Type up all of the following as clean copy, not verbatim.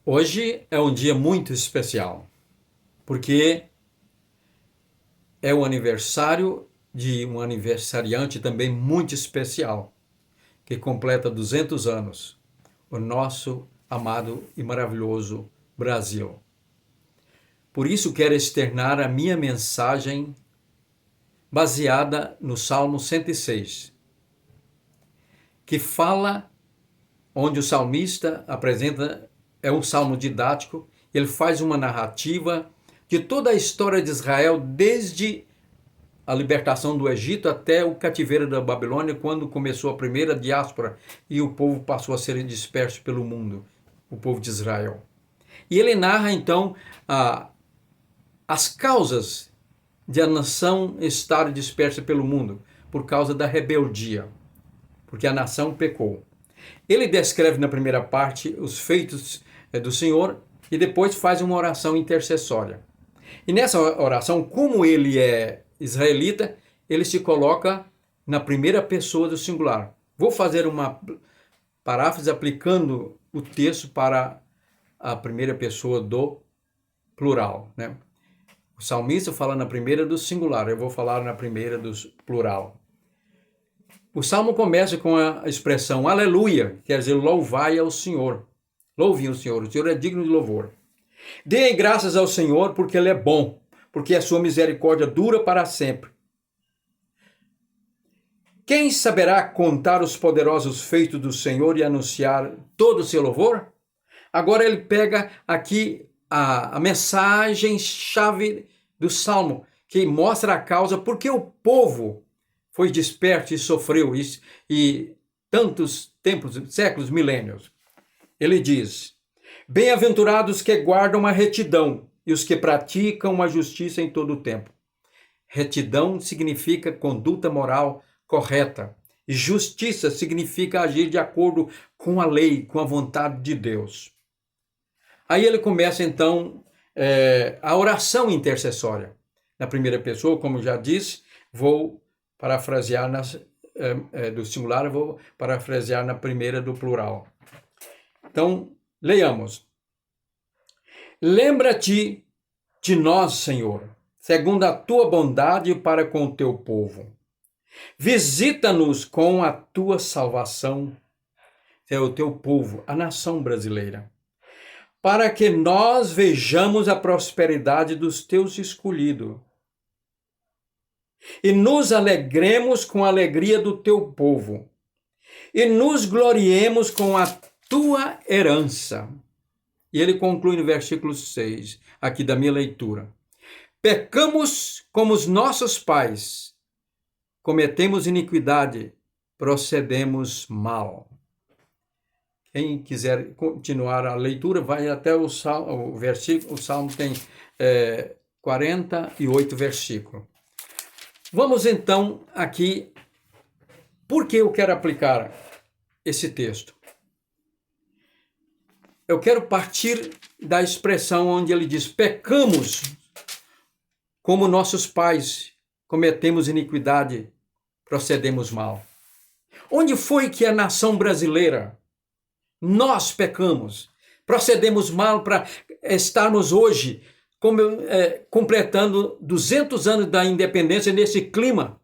Hoje é um dia muito especial, porque é o aniversário de um aniversariante também muito especial, que completa 200 anos, o nosso amado e maravilhoso Brasil. Por isso quero externar a minha mensagem baseada no Salmo 106, que fala, onde o salmista apresenta, é um salmo didático, ele faz uma narrativa de toda a história de Israel, desde a libertação do Egito até o cativeiro da Babilônia, quando começou a primeira diáspora e o povo passou a ser disperso pelo mundo, o povo de Israel. E ele narra então as causas de a nação estar dispersa pelo mundo, por causa da rebeldia, porque a nação pecou. Ele descreve na primeira parte os feitos do Senhor e depois faz uma oração intercessória. E nessa oração, como ele é israelita, ele se coloca na primeira pessoa do singular. Vou fazer uma paráfrase aplicando o texto para a primeira pessoa do plural, né? O salmista fala na primeira do singular, eu vou falar na primeira do plural. O salmo começa com a expressão aleluia, quer dizer, louvai ao Senhor. Louvem o Senhor é digno de louvor. Deem graças ao Senhor porque Ele é bom, porque a sua misericórdia dura para sempre. Quem saberá contar os poderosos feitos do Senhor e anunciar todo o seu louvor? Agora ele pega aqui a mensagem-chave do Salmo, que mostra a causa porque o povo foi desperto e sofreu isso, e tantos tempos, séculos, milênios. Ele diz: bem-aventurados que guardam a retidão e os que praticam a justiça em todo o tempo. Retidão significa conduta moral correta. E justiça significa agir de acordo com a lei, com a vontade de Deus. Aí ele começa então a oração intercessória. Na primeira pessoa, como já disse, vou parafrasear do singular, vou parafrasear na primeira do plural. Então, leiamos. Lembra-te de nós, Senhor, segundo a tua bondade para com o teu povo. Visita-nos com a tua salvação, é o teu povo, a nação brasileira, para que nós vejamos a prosperidade dos teus escolhidos e nos alegremos com a alegria do teu povo e nos gloriemos com a tua herança. E ele conclui no versículo 6, aqui da minha leitura. Pecamos como os nossos pais, cometemos iniquidade, procedemos mal. Quem quiser continuar a leitura, vai até o versículo. O Salmo tem 48 versículos. Vamos então aqui, por que eu quero aplicar esse texto? Eu quero partir da expressão onde ele diz, pecamos como nossos pais, cometemos iniquidade, procedemos mal. Onde foi que a nação brasileira, nós pecamos, procedemos mal para estarmos hoje completando 200 anos da independência nesse clima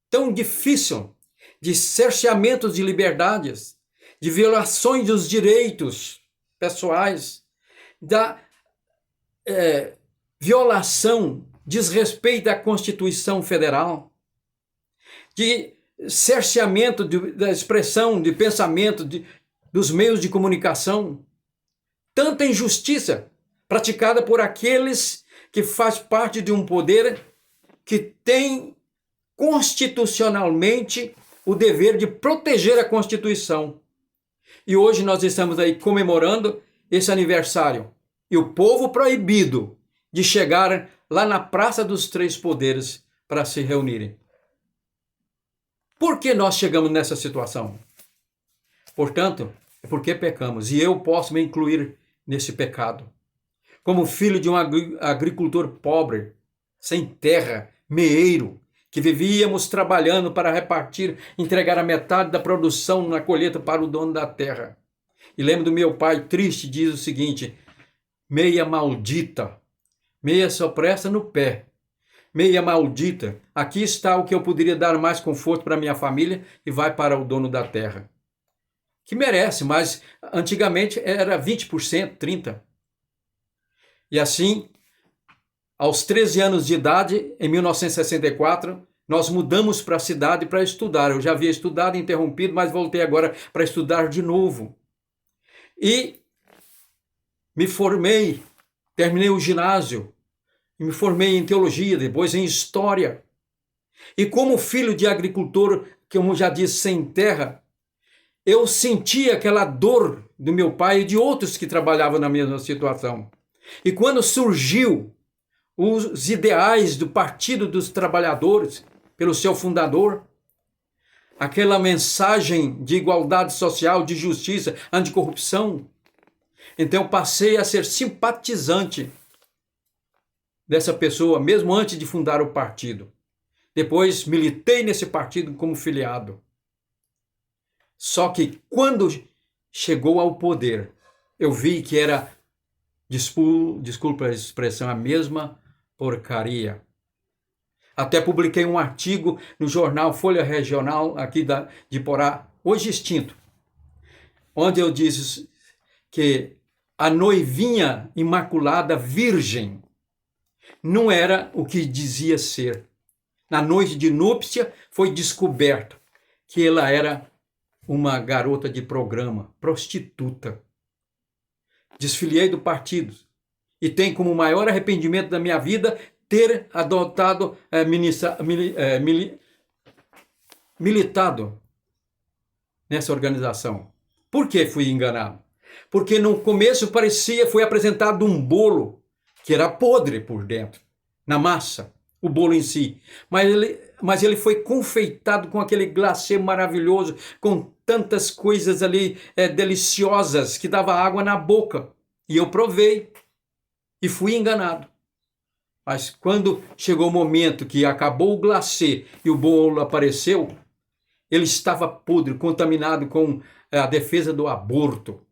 tão difícil de cerceamentos de liberdades, de violações dos direitos pessoais, da violação, desrespeito à Constituição Federal, de cerceamento da expressão, de pensamento, dos meios de comunicação, tanta injustiça praticada por aqueles que fazem parte de um poder que tem constitucionalmente o dever de proteger a Constituição. E hoje nós estamos aí comemorando esse aniversário. E o povo proibido de chegar lá na Praça dos Três Poderes para se reunirem. Por que nós chegamos nessa situação? Portanto, é porque pecamos. E eu posso me incluir nesse pecado. Como filho de um agricultor pobre, sem terra, meeiro, que vivíamos trabalhando para repartir, entregar a metade da produção na colheita para o dono da terra. E lembro do meu pai triste, diz o seguinte: meia maldita, meia só presta no pé. Meia maldita, aqui está o que eu poderia dar mais conforto para minha família e vai para o dono da terra. Que merece, mas antigamente era 20%, 30%. E assim, aos 13 anos de idade, em 1964, nós mudamos para a cidade para estudar. Eu já havia estudado, interrompido, mas voltei agora para estudar de novo. E me formei, terminei o ginásio, me formei em teologia, depois em história. E como filho de agricultor, como já disse, sem terra, eu sentia aquela dor do meu pai e de outros que trabalhavam na mesma situação. E quando surgiu os ideais do Partido dos Trabalhadores, pelo seu fundador, aquela mensagem de igualdade social, de justiça, anticorrupção, então eu passei a ser simpatizante dessa pessoa, mesmo antes de fundar o partido. Depois militei nesse partido como filiado. Só que quando chegou ao poder, eu vi que era, desculpa a expressão, a mesma porcaria. Até publiquei um artigo no jornal Folha Regional aqui de Porá, hoje extinto, onde eu disse que a noivinha imaculada virgem não era o que dizia ser. Na noite de núpcia foi descoberto que ela era uma garota de programa, prostituta. Desfiliei do partido e tem como maior arrependimento da minha vida ter adotado, militado nessa organização. Por que fui enganado? Porque no começo foi apresentado um bolo que era podre por dentro, na massa, o bolo em si. Mas ele foi confeitado com aquele glacê maravilhoso, com tantas coisas ali deliciosas, que dava água na boca. E eu provei e fui enganado. Mas quando chegou o momento que acabou o glacê e o bolo apareceu, ele estava podre, contaminado com a defesa do aborto,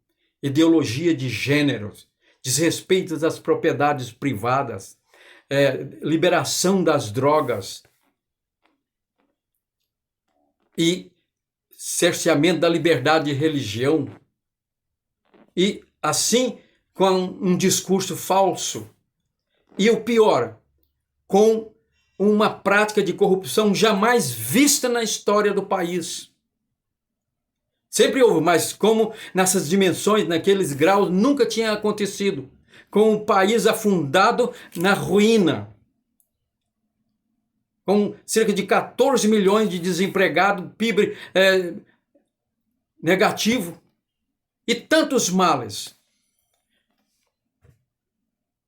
ideologia de gêneros, desrespeito das propriedades privadas, liberação das drogas e cerceamento da liberdade de religião. E assim, com um discurso falso. E o pior, com uma prática de corrupção jamais vista na história do país. Sempre houve, mas como nessas dimensões, naqueles graus, nunca tinha acontecido. Com o país afundado na ruína. Com cerca de 14 milhões de desempregados, PIB negativo. E tantos males.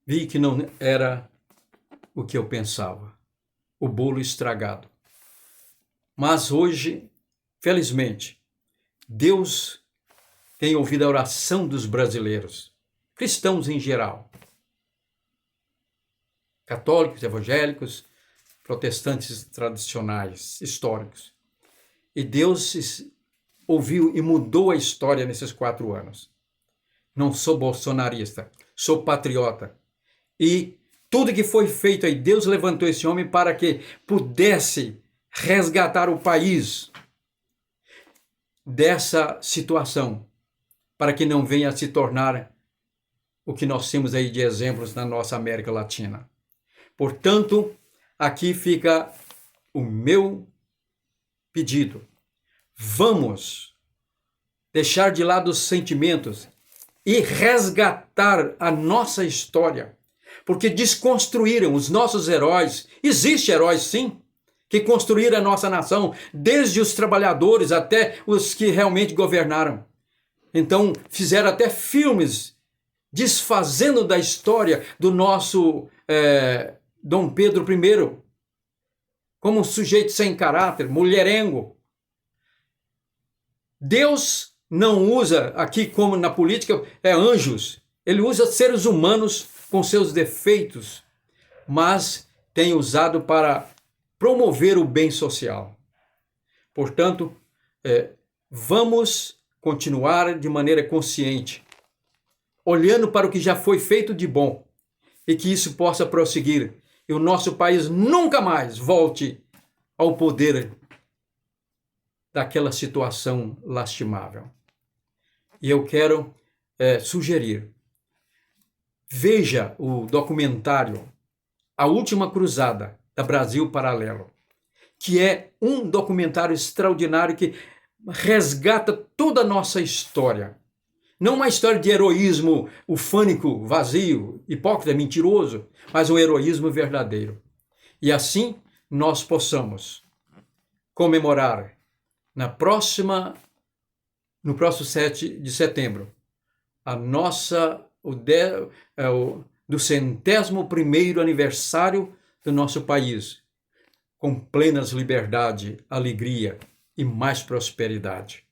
Vi que não era o que eu pensava. O bolo estragado. Mas hoje, felizmente, Deus tem ouvido a oração dos brasileiros, cristãos em geral, católicos, evangélicos, protestantes tradicionais, históricos. E Deus ouviu e mudou a história nesses 4 anos. Não sou bolsonarista, sou patriota. E tudo que foi feito aí, Deus levantou esse homem para que pudesse resgatar o país dessa situação, para que não venha a se tornar o que nós temos aí de exemplos na nossa América Latina. Portanto, aqui fica o meu pedido. Vamos deixar de lado os sentimentos e resgatar a nossa história. Porque desconstruíram os nossos heróis. Existem heróis, sim, que construíram a nossa nação, desde os trabalhadores até os que realmente governaram. Então, fizeram até filmes desfazendo da história do nosso Dom Pedro I, como um sujeito sem caráter, mulherengo. Deus não usa, aqui como na política, anjos. Ele usa seres humanos com seus defeitos, mas tem usado para promover o bem social. Portanto, vamos continuar de maneira consciente, olhando para o que já foi feito de bom, e que isso possa prosseguir, e o nosso país nunca mais volte ao poder daquela situação lastimável. E eu quero sugerir, veja o documentário A Última Cruzada, da Brasil Paralelo, que é um documentário extraordinário que resgata toda a nossa história. Não uma história de heroísmo ufânico, vazio, hipócrita, mentiroso, mas um heroísmo verdadeiro. E assim nós possamos comemorar no próximo 7 de setembro do 101º aniversário do nosso país, com plenas liberdade, alegria e mais prosperidade.